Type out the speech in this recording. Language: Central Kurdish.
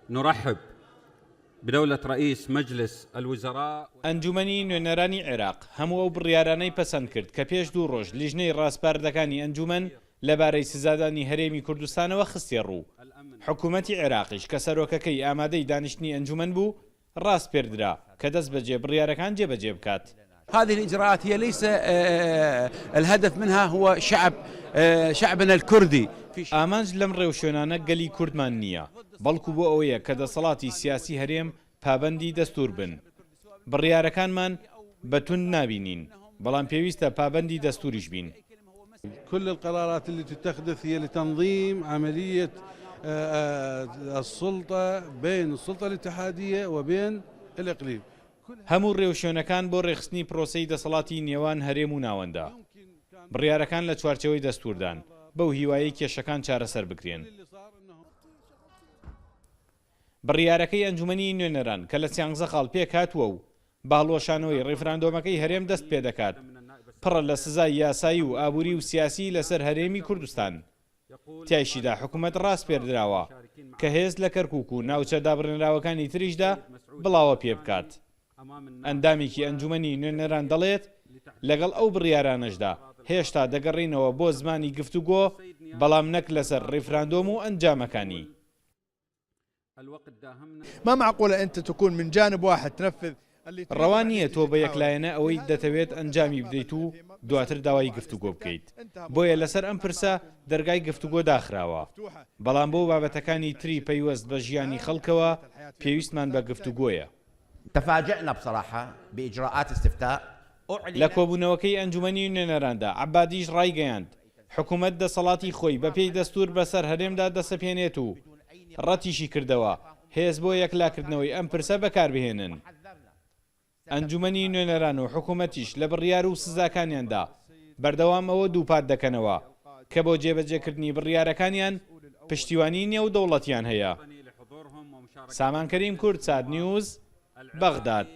نرحب بدولة رئيس مجلس الوزراء. ئەنجومەنی نوێنەرانی عێراق هەموو ئەو بڕیارانەی پەسەند کرد کە پێش 2 ڕۆژ لیژنەی ڕاستپاردەکانی ئەنجومەن لەبارەی سزادانی هەرێمی کوردستانەوە خستێ ڕوو. حکوومەتی عێراقیش کە سەرۆکەکەی ئامادەی دانیشتنی ئەنجومەن بوو ڕاست پێردرا کە دەست بەجێ بڕیارەکان جێبەجێ بکات. هذه الإجراءات هي ليس الهدف منها هو شعبنا الكردي. ئامانج لەم ڕێوشوێنانە گەلی کوردمان نییە، بەڵکو بۆ ئەوەیە کە دەسەڵاتی سیاسی هەرێم پابەندی دەستور بن. بڕیارەکانمان بەتوند نابینین، بەڵام پێویستە پابەندی دەستوریش بین. كل القرارات التي تتخذ هي لتنظيم عملية السلطة بين السلطة الاتحادية وبين الإقليم. هەموو ڕێوشوێنەکان بۆ ڕێخستنی پرۆسەی دەسەڵاتی نێوان هەرێم و ناوەندە. بڕیارەکان لە چوارچەوەی دەستوردان بەو هیوایی کێشەکان چارەسەر بکرێن. بڕیارەکەی ئەنجومەنی نوێنەران کە لە 13 خاڵ پێک هاتووە و باڵۆشانەوەی ڕێفراندۆمەکەی هەرێم دەست پێ دەکات پڕە لە سزای یاسایی و ئابووری و سیاسی لەسەر هەرێمی کوردستان. تیایشیدا حکوومەت ڕاست پێردراوە کە هێز لە کەرکووک و ناوچە دابڕێنراوەکانی تریشدا بڵاوە پێ بکات. ئەندامێکی ئەنجومەنی نوێنەران دەڵێت لەگەڵ ئەو بڕیارانەشدا هێشتا دەگەڕینەوە بۆ زمانی گفتوگۆ بەڵام نەک لەسەر ڕێفراندۆم و ئەنجامەکانی. ما معقولة أنت تكون من جانب واحد تنفذ ڕەوان نییە تۆ بە یەکلایەنە ئەوەی دەتەوێت ئەنجامی بدەیت و دواتر داوای گفتوگۆ بکەیت. بۆیە لەسەر ئەم پرسە دەرگای گفتوگۆ داخراوە، بەڵام بۆ بابەتەکانی تری پەیوەست بە ژیانی خەڵکەوە پێویستمان بە گفتوگۆیە. تفاجئنا بصراحة بإجراءات استفتاء لە کۆبوونەوەکەی ئەنجومەنی نوێنەراندا عەبادیش ڕایگەیاند حکوومەت دەسەڵاتی خۆی بەپێی دەستور بەسەر هەرێمدا دەسەپێنێت و ڕەتیشی کردەوە هێز بۆ یەکلاکردنەوەی ئەم پرسە بەکاربهێنن. ئەنجومەنی نوێنەران و حکوومەتیش لە بڕیار و سزاکانیاندا بەردەوام ئەوە دووپات دەکەنەوە کە بۆ جێبەجێکردنی بڕیارەکانیان پشتیوانی نێودەوڵەتیان هەیە. سامان کەریم کورد، ساد نیوز، بەغداد.